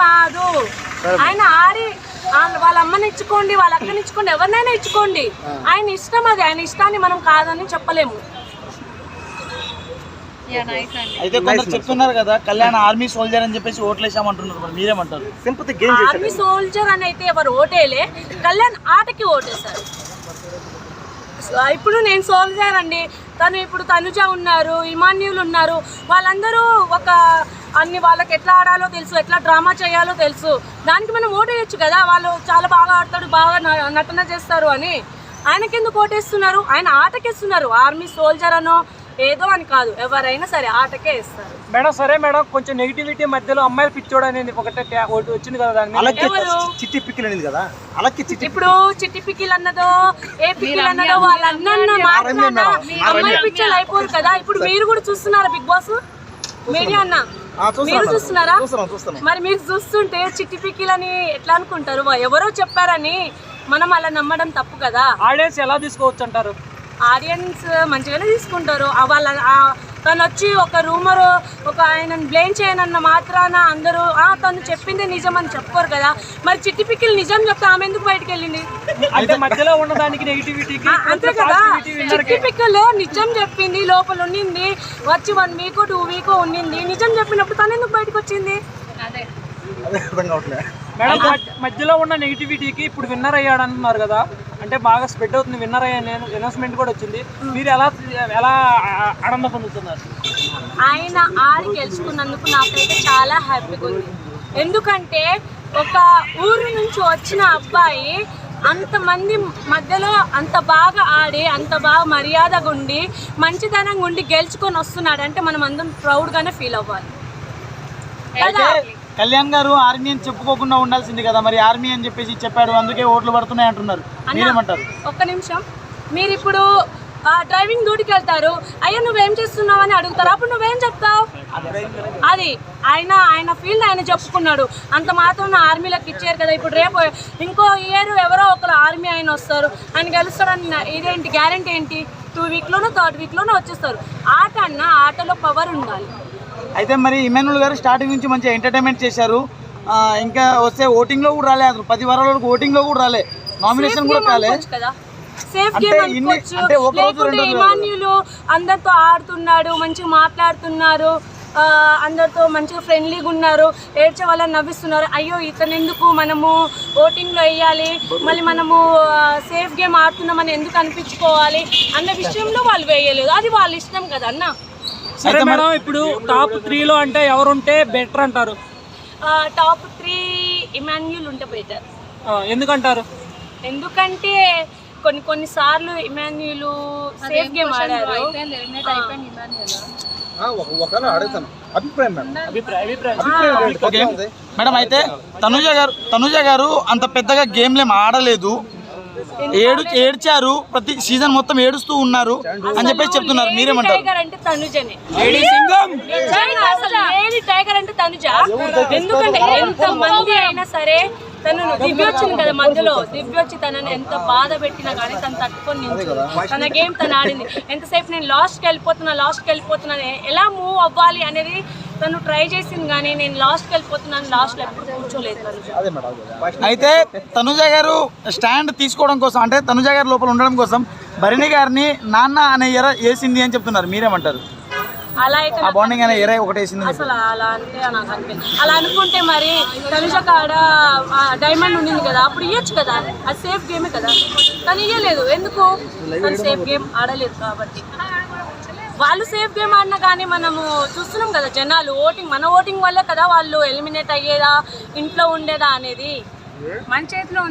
కాదు. ఆయన ఆడి వాళ్ళ అమ్మని ఇచ్చుకోండి, వాళ్ళ అక్కని ఇచ్చుకోండి, ఎవరినైనా ఇచ్చుకోండి, ఆయన ఇష్టం. అది ఆయన ఇష్టాన్ని మనం కాదని చెప్పలేము. అయితే కొందరు చెప్తున్నారు కదా కళ్యాణ్ ఆర్మీ సోల్జర్ అని చెప్పేసి ఓట్లేసామంటున్నారు, మరి మీరేమంటారు? ఆర్మీ సోల్జర్ అని అయితే ఎవరు ఓటేలే, కళ్యాణ్ ఆటకి ఓటేశారు. ఇప్పుడు నేను సోల్జర్ అండి, ఇప్పుడు తనుజ ఉన్నారు, ఇమాన్యుల్ ఉన్నారు, వాళ్ళందరూ వాళ్ళకి ఎట్లా ఆడాలో తెలుసు, ఎట్లా డ్రామా చేయాలో తెలుసు. దానికి మనం ఓటేయచ్చు కదా, వాళ్ళు చాలా బాగా ఆడతాడు, బాగా నటన చేస్తారు అని. ఆయనకెందుకు ఓటేస్తున్నారు? ఆయన ఆటకేస్తున్నారు. ఆర్మీ సోల్జర్ అనో ఏదో అని కాదు, ఎవరైనా సరే ఆటకే ఇస్తారు. మేడం సరే మేడం, కొంచెం నెగిటివిటీ మధ్యలో అమ్మాయిలు పిచ్చోడు అనేది ఒకటే వచ్చింది కదా, చిట్టి పిక్కిల్ అనేది కదా. ఇప్పుడు చిట్టి పిక్కిల్ అన్నదో ఏ పిక్కిల్ అన్నదో వాళ్ళన్న మాట్లాడినా అమ్మాయి పిచ్చలు అయిపోరు కదా. ఇప్పుడు మీరు కూడా చూస్తున్నారా బిగ్ బాస్ మీడియా అన్న? మీరు చూస్తున్నారా? మరి మీరు చూస్తుంటే చిట్టి పిక్కిల్ అని ఎట్లా అనుకుంటారు? ఎవరో చెప్పారని మనం అలా నమ్మడం తప్పు కదా. ఆడియన్స్ ఎలా తీసుకోవచ్చు అంటారు? ఆడియన్స్ మంచిగానే తీసుకుంటారు. తను వచ్చి ఒక రూమర్ ఆయనను బ్లేమ్ చేయనన్న మాత్రాన అందరూ తను చెప్పిందే నిజం అని చెప్పుకోరు కదా. మరి చిట్టి పిక్కిల్ నిజం చెప్తే ఆమె ఎందుకు బయటకు వెళ్ళింది? అంటే మధ్యలో ఉన్నదానికి నెగిటివిటీకి అంతే కదా. చిట్టి పిక్కిల్ నిజం చెప్పింది, లోపల ఉండింది, వచ్చి 1 వీక్ 2 వీక్ ఉండింది. నిజం చెప్పినప్పుడు తను ఎందుకు బయటకు వచ్చింది? మేడం మధ్యలో ఉన్న నెగిటివిటీకి ఇప్పుడు విన్నర్ అయ్యాడు అంటున్నారు కదా, అంటే బాగా స్ప్రెడ్ అవుతుంది, విన్నర్ అయ్యాను అనౌన్స్మెంట్ కూడా వచ్చింది. మీరు ఎలా ఆనందం పొందుతున్నారు? ఆయన ఆడి గెలుచుకున్నందుకు నాకైతే చాలా హ్యాపీగా ఉంది. ఎందుకంటే ఒక ఊరు నుంచి వచ్చిన అబ్బాయి అంతమంది మధ్యలో అంత బాగా ఆడి, అంత బాగా మర్యాదగా ఉండి, మంచితనంగా ఉండి గెలుచుకొని వస్తున్నాడు అంటే మనం అందరం ప్రౌడ్గానే ఫీల్ అవ్వాలి. కళ్యాణ్ గారు ఆర్మీ అని చెప్పుకోకుండా ఉండాల్సింది కదా, మరి ఆర్మీ అని చెప్పేసి చెప్పాడు, అందుకే ఓట్లు పడుతున్నాయి అంటున్నారు, మీరేమంటారు? ఒక్క నిమిషం, మీరు ఇప్పుడు డ్రైవింగ్ డ్యూటీకి వెళ్తారు, అయ్యో నువ్వేం చేస్తున్నావు అని అడుగుతారు, అప్పుడు నువ్వేం చెప్తావు? అది ఆయన ఫీల్డ్ ఆయన చెప్పుకున్నాడు, అంత మాత్రం ఆర్మీలోకి ఇచ్చారు కదా. ఇప్పుడు రేపు ఇంకో ఇయర్ ఎవరో ఒకరు ఆర్మీ ఆయన వస్తారు, ఆయన గెలుస్తాడని ఇదేంటి గ్యారెంటీ ఏంటి? 2 వీక్లోనో 3rd వీక్లోనో వచ్చేస్తారు. ఆటలో పవర్ ఉండాలి. అయితే మరి ఇమాన్యుల్ గారు స్టార్టింగ్ నుంచి మంచిగా ఎంటర్టైన్మెంట్ చేశారు, ఇంకా వస్తే ఓటింగ్ లో కూడా రాలే, 10 వారాల వరకు ఓటింగ్ లో కూడా రాలే, నామినేషన్ కూడా కాలే. సేఫ్ గేమ్ అనుకోవచ్చు. లేకుంటే ఇమాన్యుల్ అందరితో ఆడుతున్నాడు, మంచిగా మాట్లాడుతున్నారు, అందరితో మంచిగా ఫ్రెండ్లీగా ఉన్నారు, ఏడ్చే వాళ్ళని నవ్విస్తున్నారు. అయ్యో ఇతను ఎందుకు మనము ఓటింగ్లో వేయాలి, మళ్ళీ మనము సేఫ్ గేమ్ ఆడుతున్నామని ఎందుకు అనిపించుకోవాలి అన్న విషయంలో వాళ్ళు వేయలేదు. అది వాళ్ళ ఇష్టం కదా అన్న. సరే మేడం, ఇప్పుడు టాప్ 3లో అంటే ఎవరుంటే బెటర్ అంటారు? టాప్ 3 ఇమాన్యుల్ ఉంటే బెటర్. ఎందుకంటారు? ఎందుకంటే కొన్ని సార్లు ఇమాన్యుల్ సేఫ్ గేమ్ ఆడారు. మేడం అయితే తనుజ గారు అంత పెద్దగా గేమ్లేం ఆడలేదు, ఏడ్చారు, ప్రతి సీజన్ మొత్తం ఏడుస్తూ ఉన్నారు అని చెప్పేసి చెప్తున్నారు, మీరేమంటారు? టైగర్ అంటే తనుజనే. టైగర్ అంటే తనుజ. ఎందుకంటే ఎంత మంది అయినా సరే తను దివ్య వచ్చింది కదా మధ్యలో, దివ్య వచ్చి తనని ఎంత బాధ పెట్టినా కానీ తను తట్టుకొని నిల్చుంది. తన గేమ్ తను ఆడింది. ఎంతసేపు నేను లాస్ట్కి వెళ్ళిపోతున్నాను ఎలా మూవ్ అవ్వాలి అనేది తను ట్రై చేసింది, కానీ నేను లాస్ట్కి వెళ్ళిపోతున్నాను, లాస్ట్లో ఎప్పుడు కూర్చోలేదు. అయితే తనుజ గారు స్టాండ్ తీసుకోవడం కోసం, అంటే తనుజ గారు లోపల ఉండడం కోసం భరణి గారిని నాన్న అనే ఎర వేసింది అని చెప్తున్నారు, మీరేమంటారు? అలా అయితే బాండింగ్ అనే ఎర ఒకటి వేసింది అసలు. అలా అంటే నాకు అనిపించింది. అలా అనుకుంటే మరి తనుజ కాడ డైమండ్ ఉండింది కదా, అప్పుడు ఇవ్వచ్చు కదా, అది సేఫ్ గేమే కదా. తను ఇవ్వలేదు, ఎందుకు? తను సేఫ్ గేమ్ ఆడలేదు కాబట్టి. వాళ్ళు సేఫ్ గేమ్ ఆడినా కానీ మనము చూస్తున్నాం కదా, జనాలు మన ఓటింగ్ వల్లే కదా వాళ్ళు ఎలిమినేట్ అయ్యేదా, ఇంట్లో ఉండేదా అనేది మన చేతిలో ఉంది.